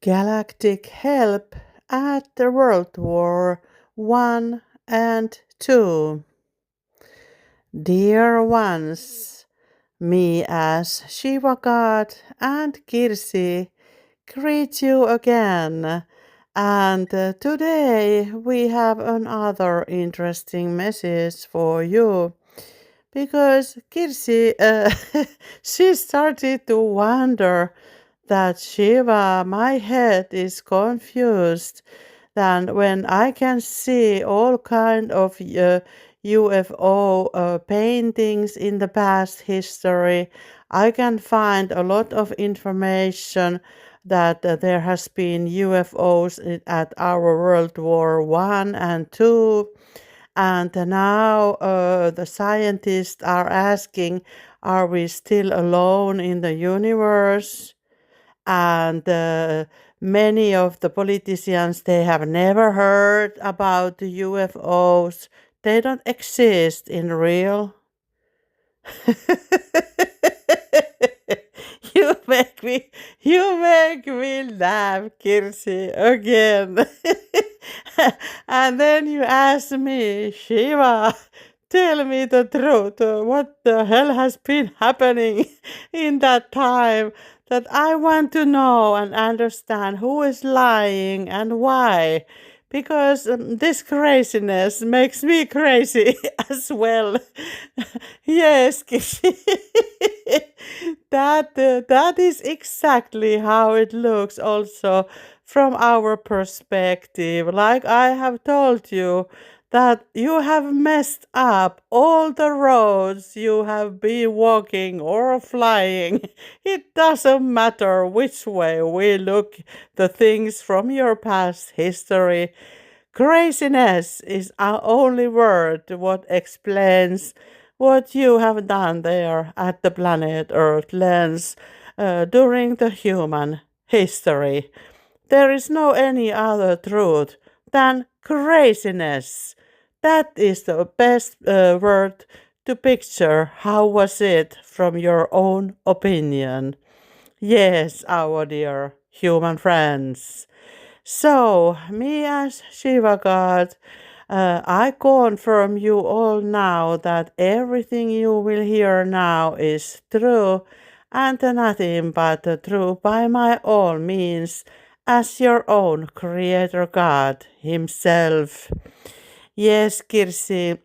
Galactic help at the World War One and Two. Dear ones, me as Shiva God and Kirsi greet you again. And today we have another interesting message for you because Kirsi, she started to wonder that Shiva, my head is confused. And when I can see all kind of UFO paintings in the past history, I can find a lot of information that there has been UFOs at our World War One and Two, and now the scientists are asking, are we still alone in the universe? And many of the politicians, they have never heard about the UFOs. They don't exist in real. You make me laugh, Kirsi, again. And then you ask me, Shiva, tell me the truth. What the hell has been happening in that time? That I want to know and understand who is lying and why. Because this craziness makes me crazy as well. Yes, Kishi. That is exactly how it looks also from our perspective. Like I have told you, that you have messed up all the roads you have been walking or flying. It doesn't matter which way we look the things from your past history. Craziness is our only word what explains what you have done there at the planet Earth lens during the human history. There is no any other truth than craziness. That is the best word to picture how was it from your own opinion. Yes, our dear human friends. So, me as Shiva God, I confirm you all now that everything you will hear now is true and nothing but true by my all means as your own Creator God Himself. Yes, Kirsi,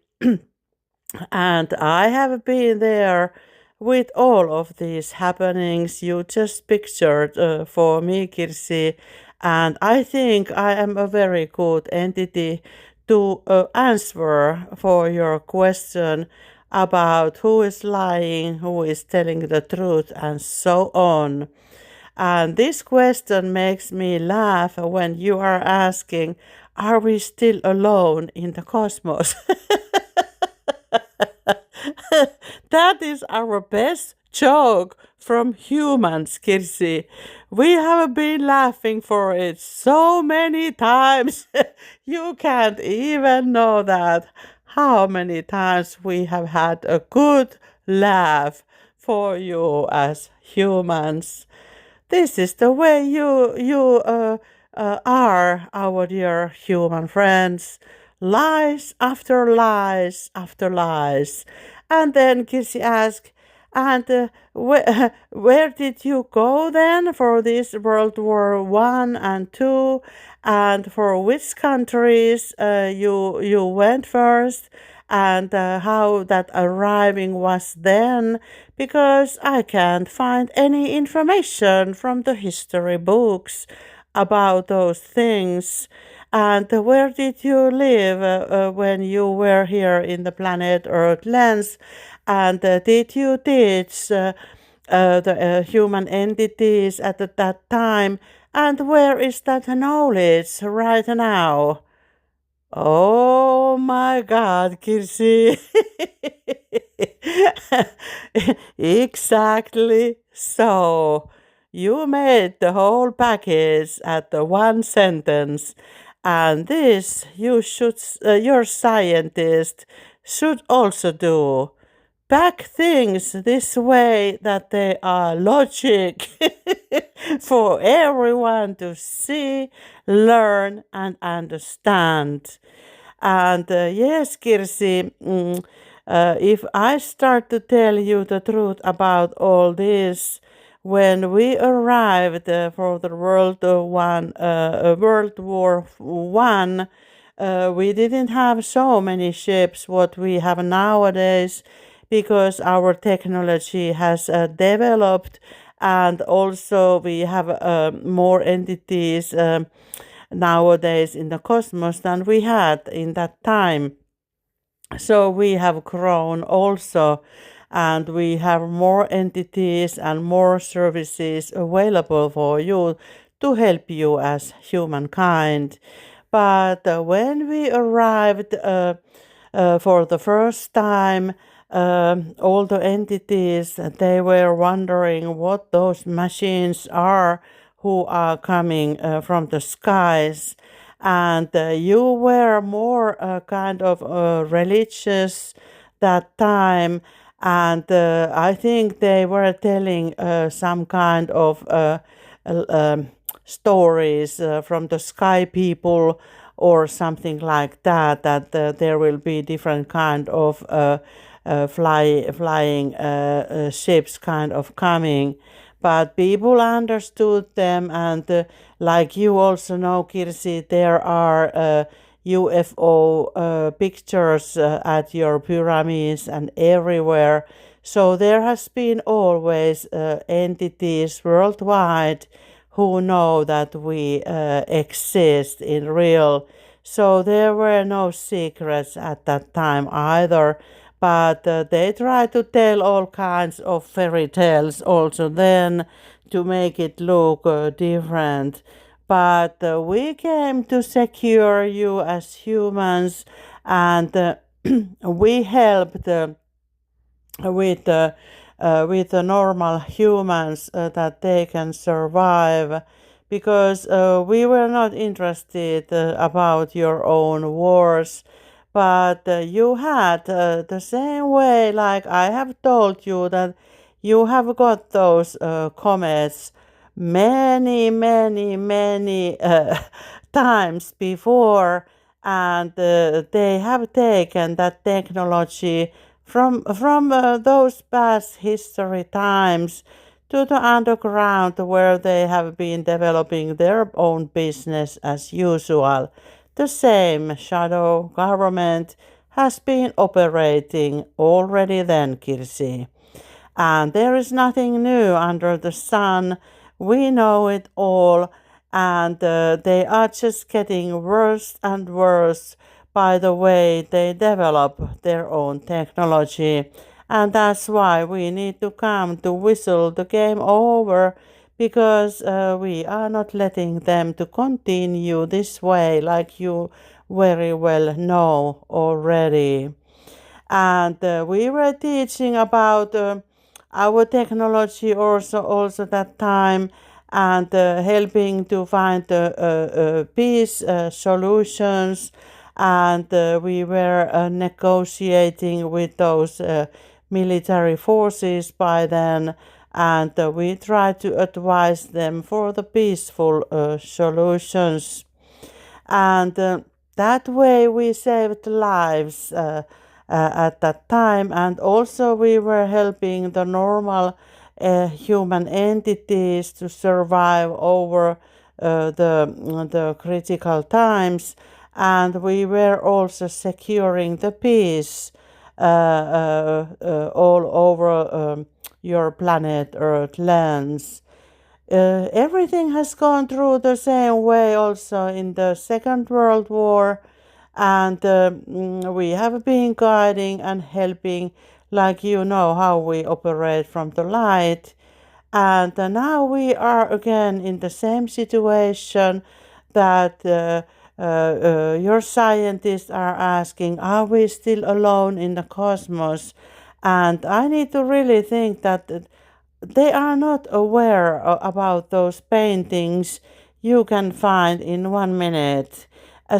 and I have been there with all of these happenings you just pictured for me, Kirsi, and I think I am a very good entity to answer for your question about who is lying, who is telling the truth, and so on. And this question makes me laugh when you are asking, are we still alone in the cosmos? That is our best joke from humans, Kirsi. We have been laughing for it so many times. You can't even know that. How many times we have had a good laugh for you as humans. This is the way you are, our dear human friends. Lies after lies after lies. And then Kirsi asked, and where did you go then for this World War One and Two, and for which countries you went first, and how that arriving was then? Because I can't find any information from the history books about those things. And where did you live when you were here in the planet Earth lens? And did you teach the human entities at that time? And where is that knowledge right now? Oh my God, Kirsi. Exactly so. You made the whole package at the one sentence, and this your scientist should also do. Pack things this way that they are logic. for everyone to see, learn, and understand. And yes, Kirsi, if I start to tell you the truth about all this, when we arrived for the World War One, we didn't have so many ships what we have nowadays because our technology has developed, and also we have more entities nowadays in the cosmos than we had in that time. So we have grown also, and we have more entities and more services available for you to help you as humankind. But when we arrived for the first time, all the entities, they were wondering what those machines are who are coming from the skies. And you were more kind of religious that time. And I think they were telling some kind of stories from the sky people or something like that, that there will be different kind of flying ships kind of coming. But people understood them, and like you also know, Kirsi, there are UFO pictures at your pyramids and everywhere. So there has been always entities worldwide who know that we exist in real. So there were no secrets at that time either. But they try to tell all kinds of fairy tales also then to make it look different. But we came to secure you as humans, and we helped with with the normal humans that they can survive, because we were not interested about your own wars, but you had the same way, like I have told you, that you have got those comets many times before, and they have taken that technology from those past history times to the underground, where they have been developing their own business as usual. The same shadow government has been operating already then, Kirsi. And there is nothing new under the sun. We know it all, and they are just getting worse and worse by the way they develop their own technology. And that's why we need to come to whistle the game over, because we are not letting them to continue this way, like you very well know already. And we were teaching about our technology also that time, and helping to find peace solutions, and we were negotiating with those military forces by then, and we tried to advise them for the peaceful solutions, and that way we saved lives at that time, and also we were helping the normal human entities to survive over the critical times, and we were also securing the peace all over your planet Earth lands. Everything has gone through the same way also in the Second World War, and we have been guiding and helping, like you know how we operate from the light. And now we are again in the same situation, that your scientists are asking, are we still alone in the cosmos? And I need to really think that they are not aware about those paintings you can find in 1 minute.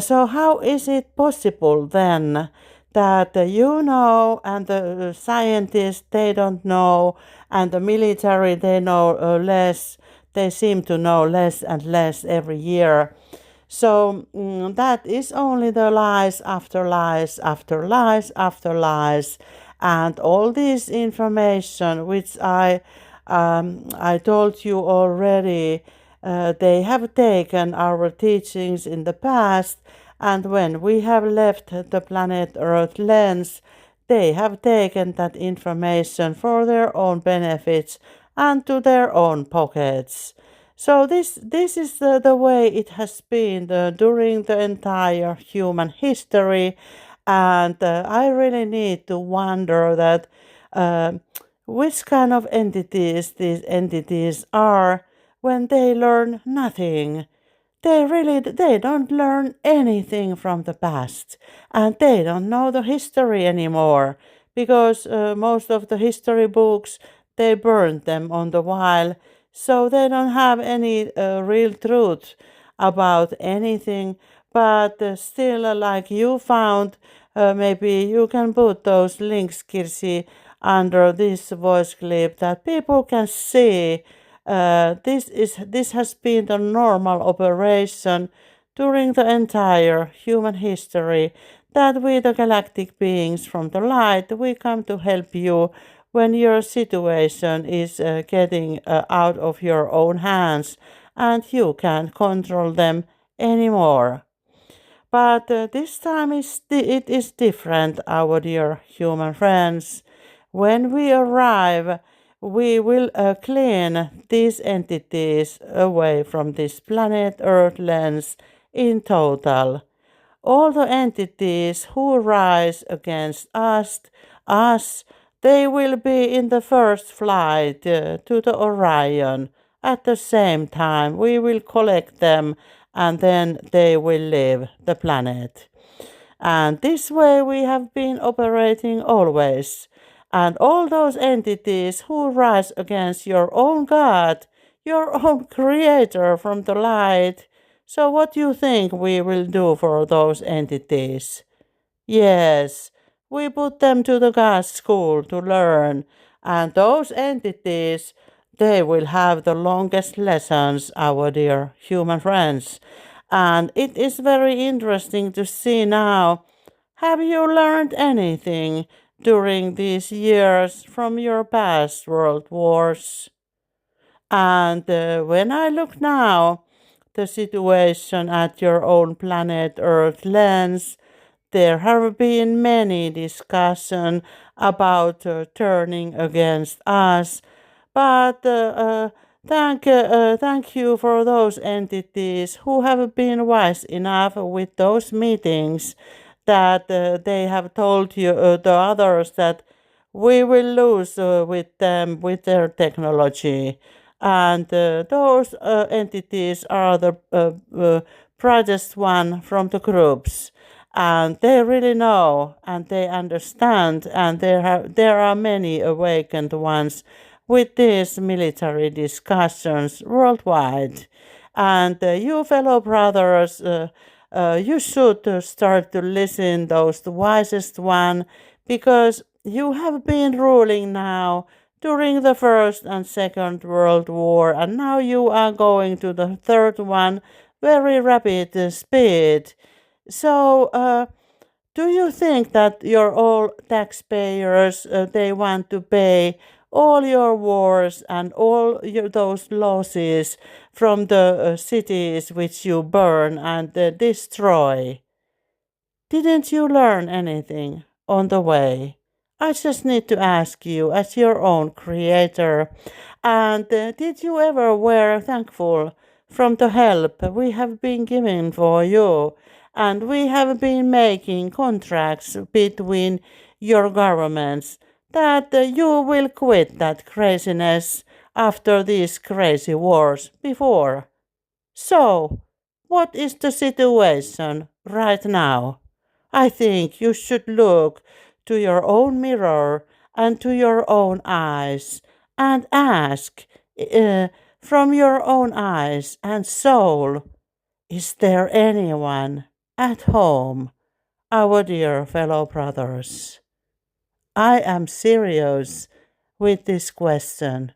So how is it possible then that you know, and the scientists they don't know, and the military they know less, they seem to know less and less every year. So that is only the lies after lies after lies after lies, and all this information which I told you already. They have taken our teachings in the past, and when we have left the planet Earth lens, they have taken that information for their own benefits and to their own pockets. So this is the way it has been during the entire human history, and I really need to wonder that uh, which kind of entities these entities are when they learn nothing. They don't learn anything from the past, and they don't know the history anymore, because most of the history books, they burned them on the while, so they don't have any real truth about anything. But still, like you found, maybe you can put those links, Kirsi, under this voice clip, that people can see this has been the normal operation during the entire human history, that we, the galactic beings from the light, we come to help you when your situation is getting out of your own hands and you can't control them anymore. But this time it is different, our dear human friends. When we arrive, we will clean these entities away from this planet Earth lens in total. All the entities who rise against us, they will be in the first flight to the Orion. At the same time, we will collect them and then they will leave the planet. And this way we have been operating always. And all those entities who rise against your own God, your own creator from the light. So what do you think we will do for those entities? Yes, we put them to the God school to learn. And those entities, they will have the longest lessons, our dear human friends. And it is very interesting to see now. Have you learned anything during these years from your past world wars? And when I look now, the situation at your own planet Earth lens, there have been many discussions about turning against us, but thank you for those entities who have been wise enough with those meetings, that they have told you, the others, that we will lose with them, with their technology. And those entities are the brightest one from the groups, and they really know and they understand, and there are many awakened ones with these military discussions worldwide. And you fellow brothers, you should start to listen those the wisest one, because you have been ruling now during the First and Second World War, and now you are going to the third one very rapid speed. So, do you think that your all taxpayers, they want to pay all your wars and all those losses from the cities which you burn and destroy? Didn't you learn anything on the way? I just need to ask you, as your own creator, and did you ever were thankful from the help we have been giving for you? And we have been making contracts between your governments that you will quit that craziness after these crazy wars before. So, what is the situation right now? I think you should look to your own mirror and to your own eyes and ask, from your own eyes and soul, is there anyone at home, our dear fellow brothers? I am serious with this question.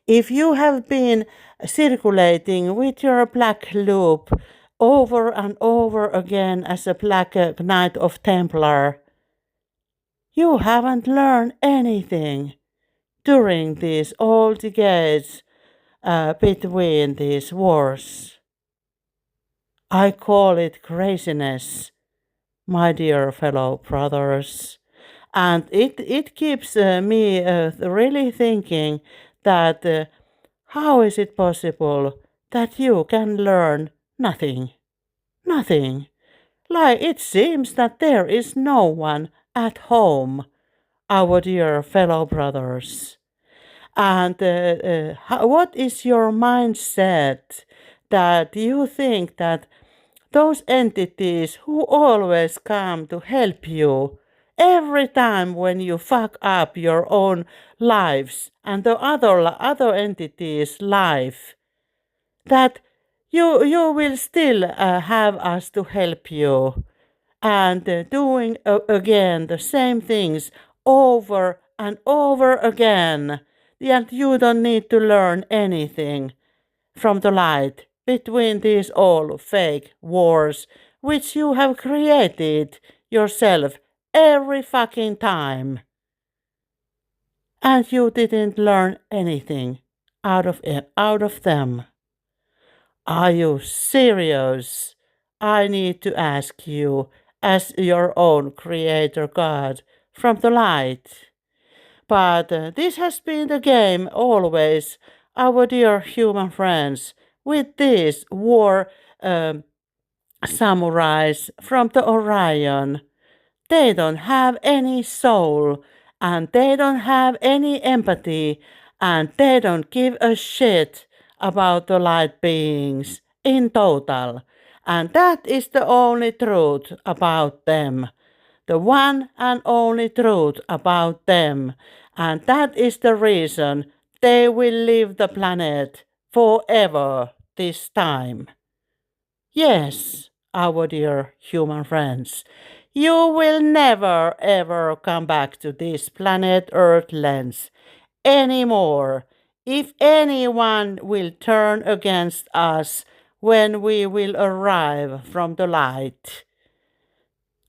If you have been circulating with your black loop over and over again as a black knight of Templar, you haven't learned anything during these old decades between these wars. I call it craziness, my dear fellow brothers. And it keeps me really thinking that how is it possible that you can learn nothing? Nothing. Like it seems that there is no one at home, our dear fellow brothers. And what is your mindset that you think that those entities who always come to help you every time when you fuck up your own lives and the other entities' life, that you will still have us to help you and doing again the same things over and over again, and you don't need to learn anything from the light between these all fake wars which you have created yourself every fucking time. And you didn't learn anything out of them. Are you serious? I need to ask you, as your own creator God from the light. But this has been the game always, our dear human friends, with these war samurais from the Orion. They don't have any soul, and they don't have any empathy, and they don't give a shit about the light beings in total. And that is the only truth about them. The one and only truth about them. And that is the reason they will leave the planet forever this time. Yes, our dear human friends, you will never ever come back to this planet Earthlands anymore. If anyone will turn against us when we will arrive from the light,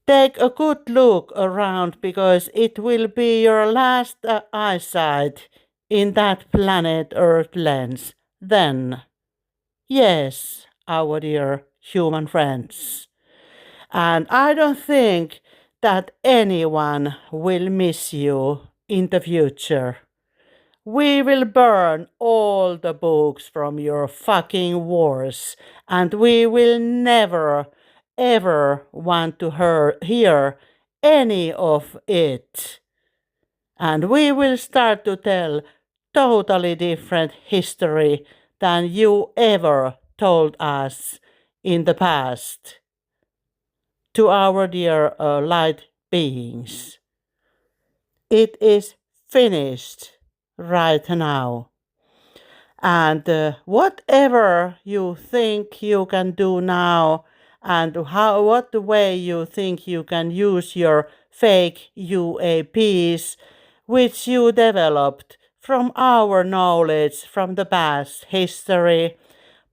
take a good look around because it will be your last eyesight in that planet Earthlands then. Yes, our dear human friends. And I don't think that anyone will miss you in the future. We will burn all the books from your fucking wars, and we will never, ever want to hear any of it. And we will start to tell totally different history than you ever told us in the past to our dear light beings. It is finished right now. And whatever you think you can do now, and what way you think you can use your fake UAPs, which you developed from our knowledge from the past history,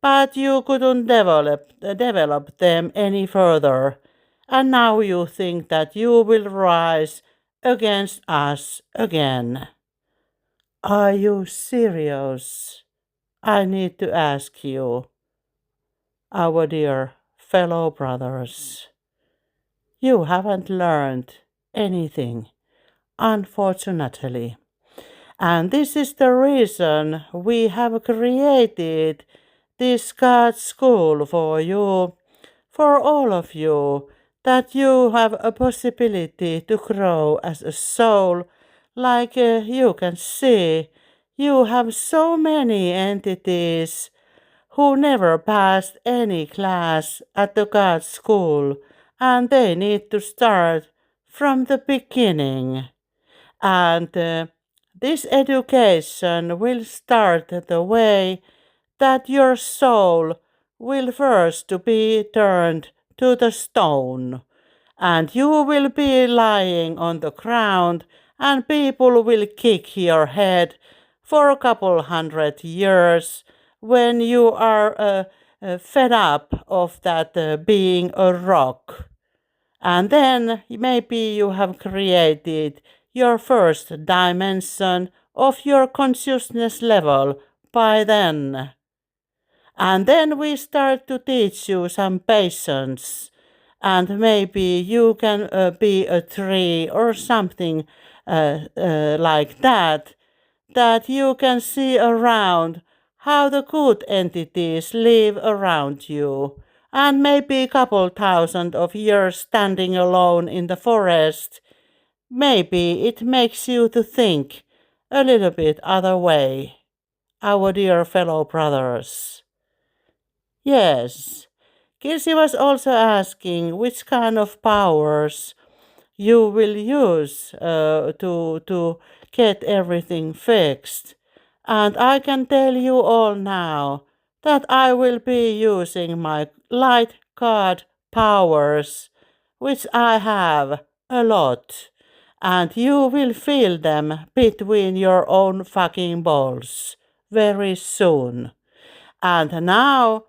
but you couldn't develop them any further. And now you think that you will rise against us again. Are you serious? I need to ask you, our dear fellow brothers. You haven't learned anything, unfortunately. And this is the reason we have created this God school for you, for all of you, that you have a possibility to grow as a soul. Like you can see, you have so many entities who never passed any class at the God school, and they need to start from the beginning. And this education will start the way that your soul will first to be turned to the stone, and you will be lying on the ground, and people will kick your head for a couple 100 years when you are fed up of that being a rock. And then maybe you have created your first dimension of your consciousness level by then. And then we start to teach you some patience. And maybe you can be a tree or something like that, that you can see around how the good entities live around you. And maybe a couple thousand of years standing alone in the forest, maybe it makes you to think a little bit other way, our dear fellow brothers. Yes, Kirsi was also asking which kind of powers you will use to get everything fixed. And I can tell you all now that I will be using my light card powers, which I have a lot, and you will feel them between your own fucking balls very soon. And now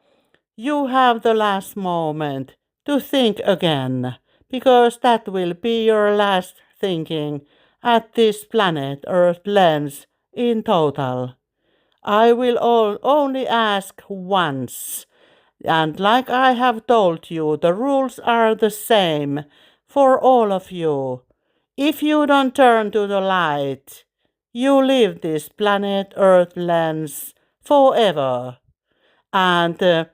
you have the last moment to think again, because that will be your last thinking at this planet Earth lens in total. I will only ask once, and like I have told you, the rules are the same for all of you. If you don't turn to the light, you leave this planet Earth lens forever. And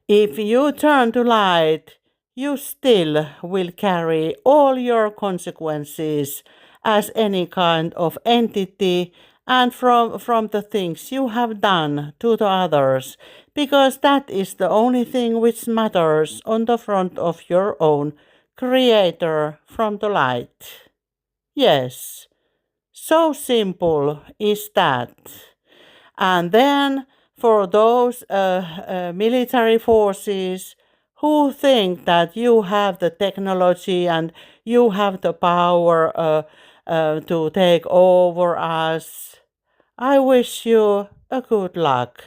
if you turn to light, you still will carry all your consequences as any kind of entity and from the things you have done to the others, because that is the only thing which matters on the front of your own creator from the light. Yes, so simple is that. And then for those military forces who think that you have the technology and you have the power to take over us, I wish you a good luck,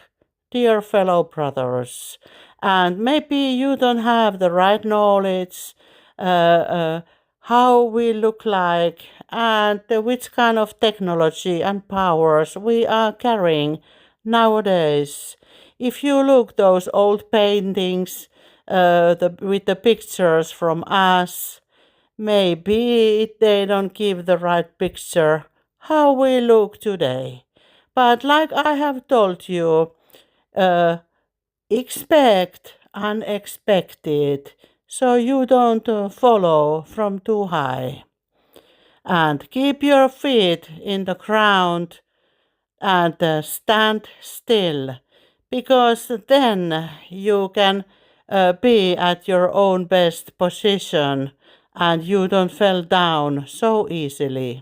dear fellow brothers. And maybe you don't have the right knowledge, uh, uh, how we look like, and which kind of technology and powers we are carrying nowadays. If you look those old paintings with the pictures from us, maybe they don't give the right picture how we look today. But like I have told you, uh, expect unexpected so you don't follow from too high. And keep your feet in the ground and stand still, because then you can be at your own best position and you don't fall down so easily.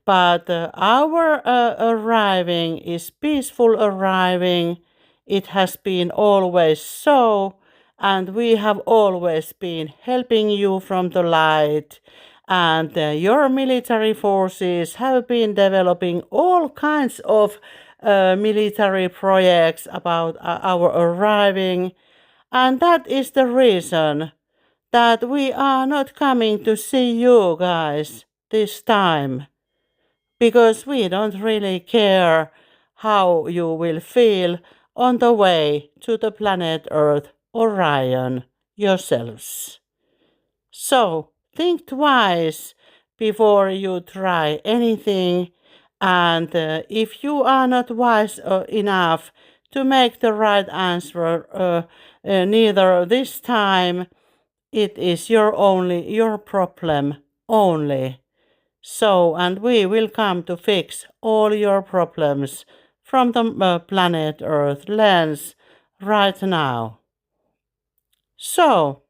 But our arriving is peaceful arriving. It has been always so, and we have always been helping you from the light. And your military forces have been developing all kinds of military projects about our arriving. And that is the reason that we are not coming to see you guys this time, because we don't really care how you will feel on the way to the planet Earth Orion yourselves. So think twice before you try anything, and if you are not wise enough to make the right answer neither this time, it is your problem only. So, and we will come to fix all your problems from the planet Earth lens right now. So,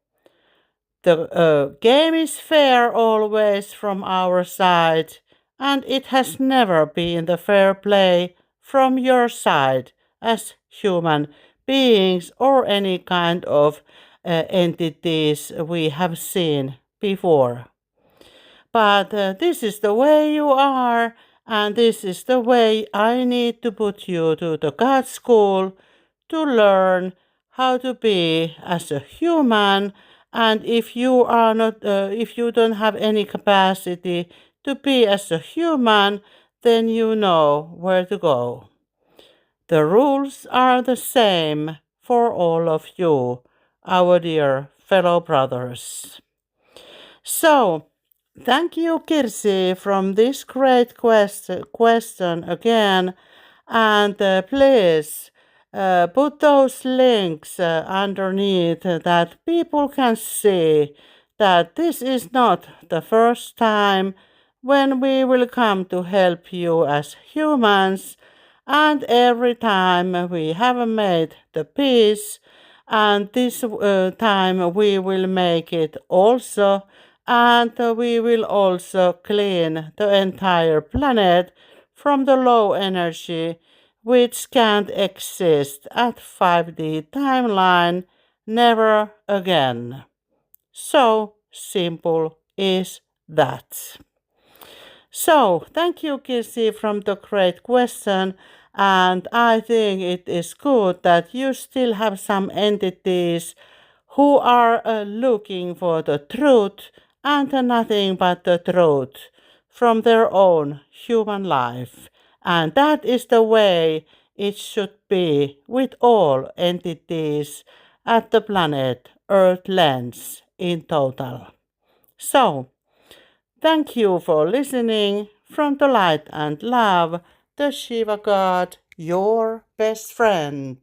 the game is fair always from our side, and it has never been the fair play from your side as human beings or any kind of entities we have seen before. But this is the way you are, And this is the way I need to put you to the God school to learn how to be as a human. And if you don't have any capacity to be as a human, then you know where to go. The rules are the same for all of you, our dear fellow brothers. So, thank you, Kirsi, from this great question again. And please put those links underneath that people can see that this is not the first time when we will come to help you as humans, and every time we have made the peace, and this time we will make it also, and we will also clean the entire planet from the low energy which can't exist at 5D timeline never again. So simple is that. So, thank you, Kirsi, from the great question. And I think it is good that you still have some entities who are looking for the truth and nothing but the truth from their own human life. And that is the way it should be with all entities at the planet Earth lands in total. So, thank you for listening from the light and love, the Shiva God, your best friend.